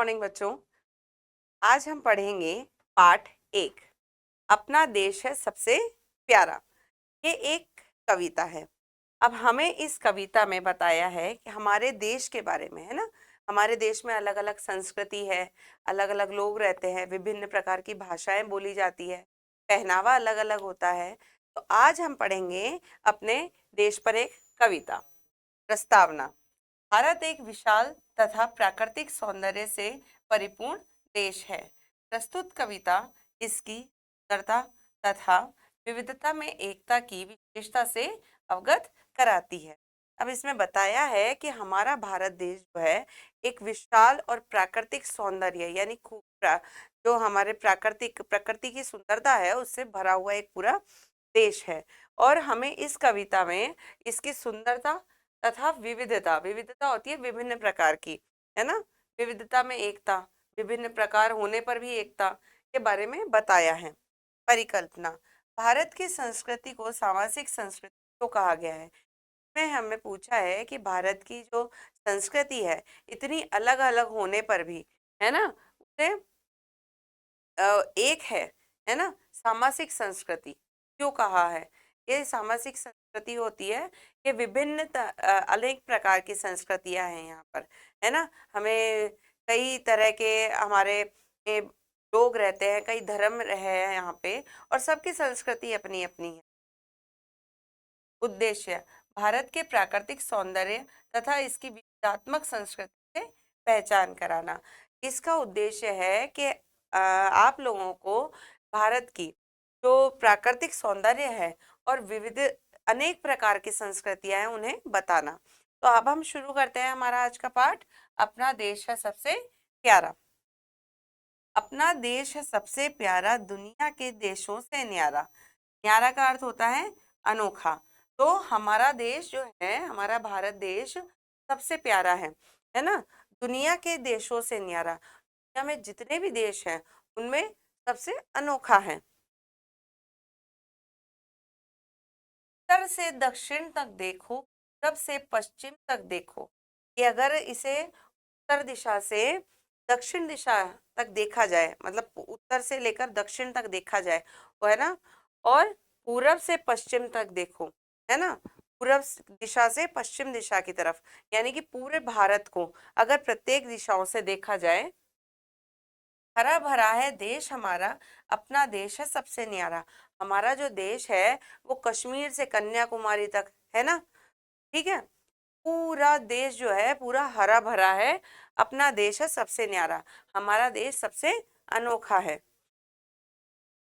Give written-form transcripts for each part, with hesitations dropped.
Morning बच्चों। आज हम पढ़ेंगे पाठ 1। अपना देश है सबसे प्यारा। ये एक कविता है। अब हमें इस कविता में बताया है कि हमारे देश के बारे में, है ना। हमारे देश में अलग अलग संस्कृति है, अलग अलग लोग रहते हैं, विभिन्न प्रकार की भाषाएं बोली जाती है, पहनावा अलग अलग होता है। तो आज हम पढ़ेंगे अपने देश पर एक कविता। प्रस्तावना। भारत एक विशाल तथा प्राकृतिक सौंदर्य से परिपूर्ण देश है। प्रस्तुत कविता इसकी सुंदरता तथा विविधता में एकता की विशेषता से अवगत कराती है। अब इसमें बताया है कि हमारा भारत देश जो है एक विशाल और प्राकृतिक सौंदर्य यानी जो हमारे प्रकृति की सुंदरता है उससे भरा हुआ एक पूरा देश है। और हमें इस कविता में इसकी सुंदरता तथा विविधता, विविधता होती है विभिन्न प्रकार की, है ना। विविधता में एकता, विभिन्न प्रकार होने पर भी एकता के बारे में बताया है। परिकल्पना। भारत की संस्कृति को सामाजिक संस्कृति तो कहा गया है। इसमें हमें पूछा है कि भारत की जो संस्कृति है इतनी अलग अलग होने पर भी, है ना, उसे एक है ना, सामासिक संस्कृति क्यों कहा है। ये सामासिक संस्कृति होती है कि विभिन्न अनेक प्रकार की संस्कृतियां हैं यहाँ पर, है ना। हमें कई तरह के हमारे लोग रहते हैं, कई धर्म रहे हैं यहाँ पे, और सबकी संस्कृति अपनी अपनी है। उद्देश्य। भारत के प्राकृतिक सौंदर्य तथा इसकी विविधात्मक संस्कृति से पहचान कराना। इसका उद्देश्य है कि आप लोगों को भारत की जो प्राकृतिक सौंदर्य है और विविध अनेक प्रकार की संस्कृतियां हैं उन्हें बताना। तो अब हम शुरू करते हैं हमारा आज का पाठ। अपना देश है सबसे प्यारा। अपना देश है सबसे प्यारा, दुनिया के देशों से न्यारा। न्यारा का अर्थ होता है अनोखा। तो हमारा देश जो है, हमारा भारत देश सबसे प्यारा है ना। दुनिया के देशों से न्यारा, दुनिया में जितने भी देश हैं उनमें सबसे अनोखा है। उत्तर से दक्षिण तक देखो, पूरब से पश्चिम तक देखो। कि अगर इसे उत्तर दिशा से दक्षिण दिशा तक देखा जाए, मतलब उत्तर से लेकर दक्षिण तक देखा जाए, वो है ना। और पूरब से पश्चिम तक देखो, है ना। पूरब दिशा से पश्चिम दिशा की तरफ, यानी कि पूरे भारत को अगर प्रत्येक दिशाओं से देखा जाए, हरा भरा है देश हमारा, अपना देश है सबसे न्यारा। हमारा जो देश है वो कश्मीर से कन्याकुमारी तक, है ना, ठीक है। पूरा देश जो है पूरा हरा भरा है। अपना देश है सबसे न्यारा, हमारा देश सबसे अनोखा है।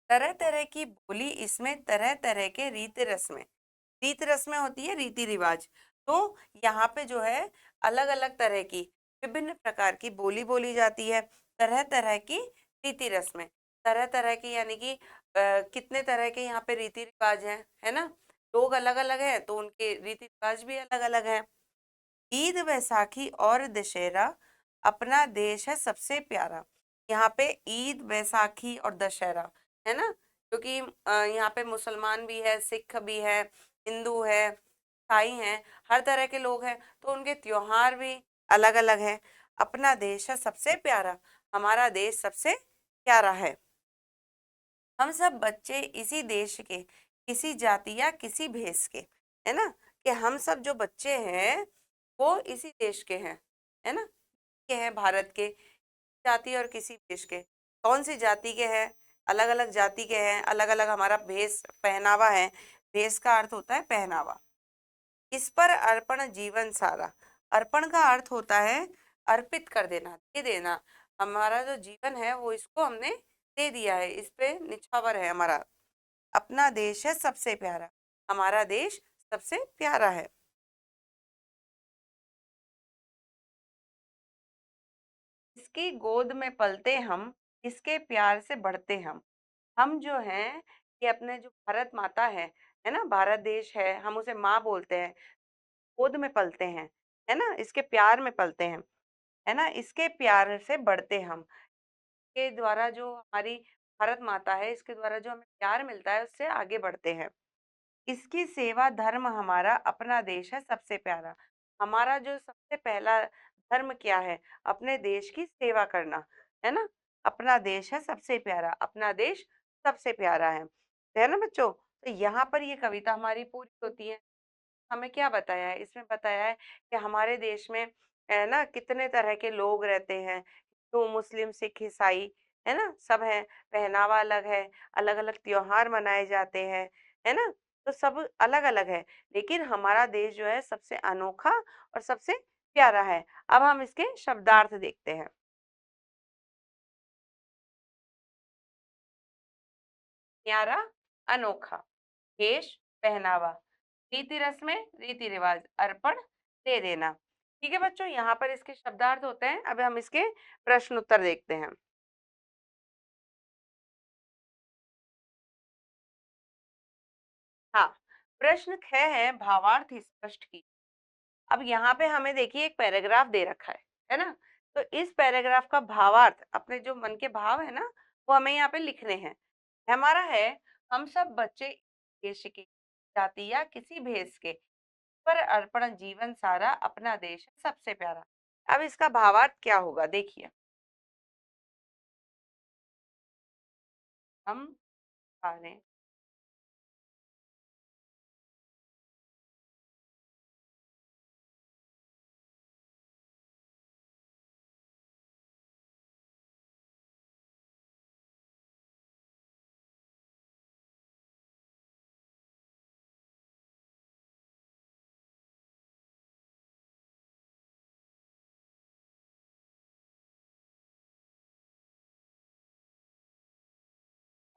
तरह तरह की बोली इसमें, तरह तरह के रीति रस्में। रीति रस्में होती है रीति रिवाज। तो यहाँ पे जो है अलग अलग तरह की विभिन्न प्रकार की बोली बोली जाती है, तरह तरह की रीति रस्में। तरह तरह की यानी कि कितने तरह के यहाँ पे रीति रिवाज हैं, है ना। लोग अलग अलग हैं तो उनके रीति रिवाज भी अलग अलग हैं। ईद, वैसाखी और दशहरा, अपना देश है सबसे प्यारा। यहाँ पे ईद, वैसाखी और दशहरा, है ना, क्योंकि यहाँ पे मुसलमान भी है, सिख भी है, हिंदू है, ईसाई हैं, हर तरह के लोग हैं, तो उनके त्योहार भी अलग अलग हैं। अपना देश है सबसे प्यारा, हमारा देश सबसे प्यारा है। हम सब बच्चे इसी देश के, किसी जाति या किसी भेष के, है ना। कि हम सब जो बच्चे हैं वो इसी देश के है ना, के हैं भारत के, जाति और किसी देश के। कौन सी जाति के हैं, अलग अलग जाति के हैं, अलग अलग हमारा भेष पहनावा है। भेष का अर्थ होता है पहनावा। इस पर अर्पण जीवन सारा। अर्पण का अर्थ होता है अर्पित कर देना, दे देना। हमारा जो जीवन है वो इसको हमने दे दिया है, इस पे निछावर है हमारा। अपना देश है सबसे प्यारा, हमारा देश सबसे प्यारा है। इसकी गोद में पलते हम, इसके प्यार से बढ़ते हम जो हैं ये अपने जो भारत माता है ना, भारत देश है, हम उसे माँ बोलते हैं। गोद में पलते हैं, है ना, इसके प्यार में पलते हैं, है ना, इसके प्यार से बढ़ते हम। के द्वारा जो हमारी भारत माता है, इसके द्वारा जो हमें प्यार मिलता है उससे आगे बढ़ते हैं। इसकी सेवा धर्म हमारा, अपना देश है सबसे प्यारा। हमारा जो सबसे पहला धर्म क्या है? अपने देश की सेवा करना, है ना? अपना देश है सबसे प्यारा, अपना देश सबसे प्यारा है ना बच्चों? तो यहाँ पर ये कविता हमारी पूरी होती है। हमें क्या बताया है? इसमें बताया है कि हमारे देश में है ना कितने तरह के लोग रहते हैं, हिंदू, मुस्लिम, सिख, ईसाई, है ना? सब है, पहनावा अलग है, अलग-अलग त्योहार मनाए जाते हैं, है ना? तो सब अलग-अलग है, लेकिन हमारा देश जो है सबसे अनोखा और सबसे प्यारा है। अब हम इसके शब्दार्थ देखते हैं। प्यारा, अनोखा, वेश, पहनावा, रीति रस्में, रीति रिवाज, अर्पण, दे देना। ठीक है बच्चों, यहाँ पर इसके शब्दार्थ होते हैं। अब हम इसके प्रश्न उत्तर देखते हैं। हाँ, प्रश्न 6 है, भावार्थ स्पष्ट की। अब यहाँ पे हमें देखिए एक पैराग्राफ दे रखा है ना? तो इस पैराग्राफ का भावार्थ, अपने जो मन के भाव है ना, वो हमें यहाँ पे लिखने हैं। हमारा है, हम सब बच्चे देश के, जाति या किसी भेष के, पर अर्पण जीवन सारा, अपना देश है सबसे प्यारा। अब इसका भावार्थ क्या होगा देखिए। हम सारे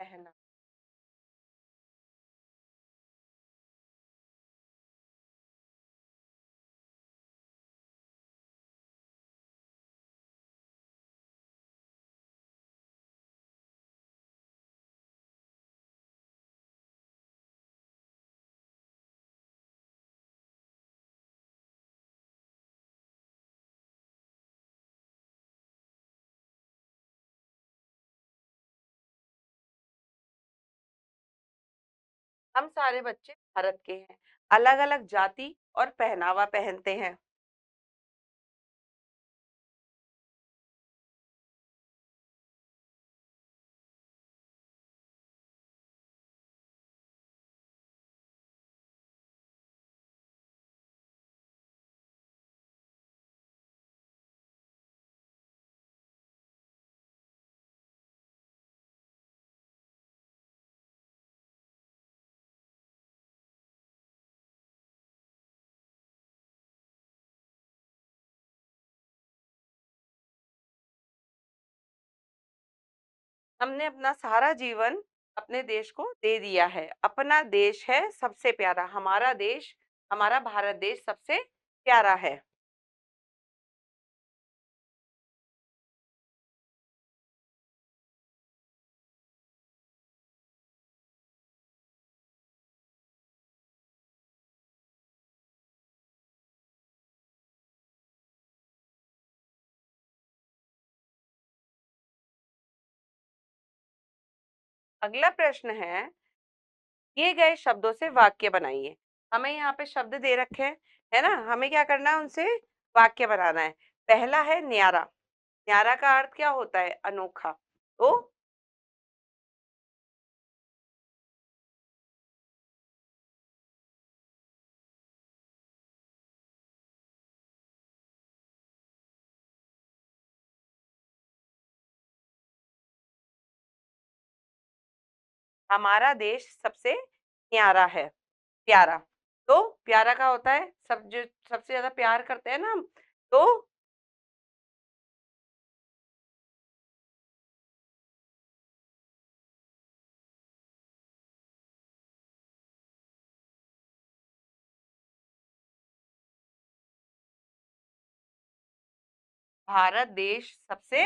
पहला, हम सारे बच्चे भारत के हैं, अलग अलग जाति और पहनावा पहनते हैं। हमने अपना सारा जीवन अपने देश को दे दिया है, अपना देश है सबसे प्यारा, हमारा देश, हमारा भारत देश सबसे प्यारा है। अगला प्रश्न है, दिए गए शब्दों से वाक्य बनाइए। हमें यहाँ पे शब्द दे रखे हैं, है ना? हमें क्या करना है, उनसे वाक्य बनाना है। पहला है न्यारा। न्यारा का अर्थ क्या होता है? अनोखा। तो हमारा देश सबसे न्यारा है, प्यारा। तो प्यारा का होता है सब, जो सबसे ज्यादा प्यार करते हैं ना हम, तो भारत देश सबसे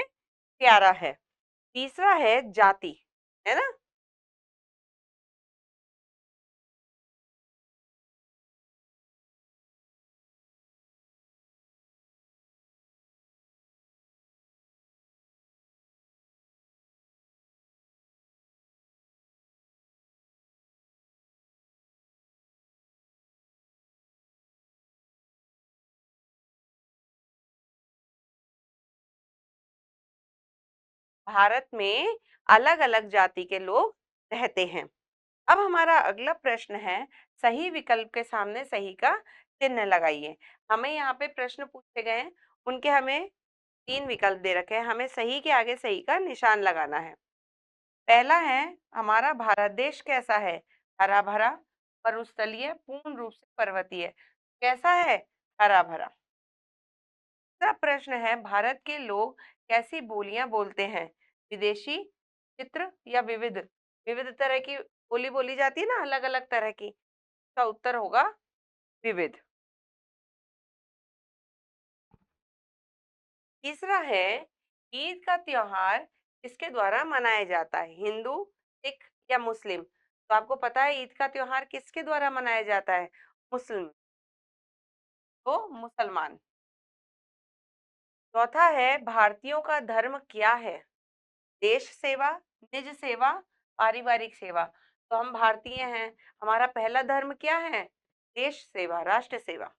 प्यारा है। तीसरा है जाति, है ना? भारत में अलग अलग जाति के लोग रहते हैं। अब हमारा अगला प्रश्न है, सही विकल्प के सामने सही का चिन्ह लगाइए। हमें यहाँ पे प्रश्न पूछे गए हैं, उनके हमें 3 विकल्प दे रखे हैं, हमें सही के आगे सही का निशान लगाना है। पहला है, हमारा भारत देश कैसा है? हरा भरा, मरुस्थलीय, पूर्ण रूप से पर्वतीय। कैसा है? हरा भरा। दूसरा प्रश्न है, भारत के लोग कैसी बोलियां बोलते हैं? विदेशी, चित्र या विविध? विविध तरह की बोली बोली जाती है ना, अलग अलग तरह की। इसका उत्तर होगा विविध। तीसरा है, ईद का त्योहार किसके द्वारा मनाया जाता है? हिंदू, सिख या मुस्लिम? तो आपको पता है ईद का त्योहार किसके द्वारा मनाया जाता है? मुस्लिम, तो मुसलमान। चौथा है, भारतीयों का धर्म क्या है? देश सेवा, निज सेवा, पारिवारिक सेवा। तो हम भारतीय हैं, हमारा पहला धर्म क्या है? देश सेवा, राष्ट्र सेवा।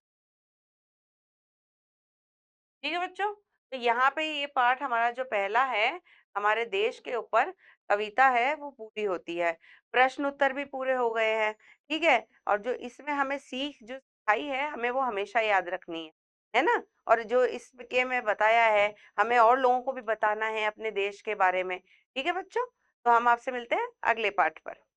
ठीक है बच्चों, तो यहाँ पे ये पाठ हमारा जो पहला है, हमारे देश के ऊपर कविता है, वो पूरी होती है। प्रश्न उत्तर भी पूरे हो गए हैं। ठीक है, और जो इसमें हमें सीख जो सिखाई है, हमें वो हमेशा याद रखनी है ना? और जो इसके में बताया है, हमें और लोगों को भी बताना है अपने देश के बारे में। ठीक है बच्चों, तो हम आपसे मिलते हैं अगले पाठ पर।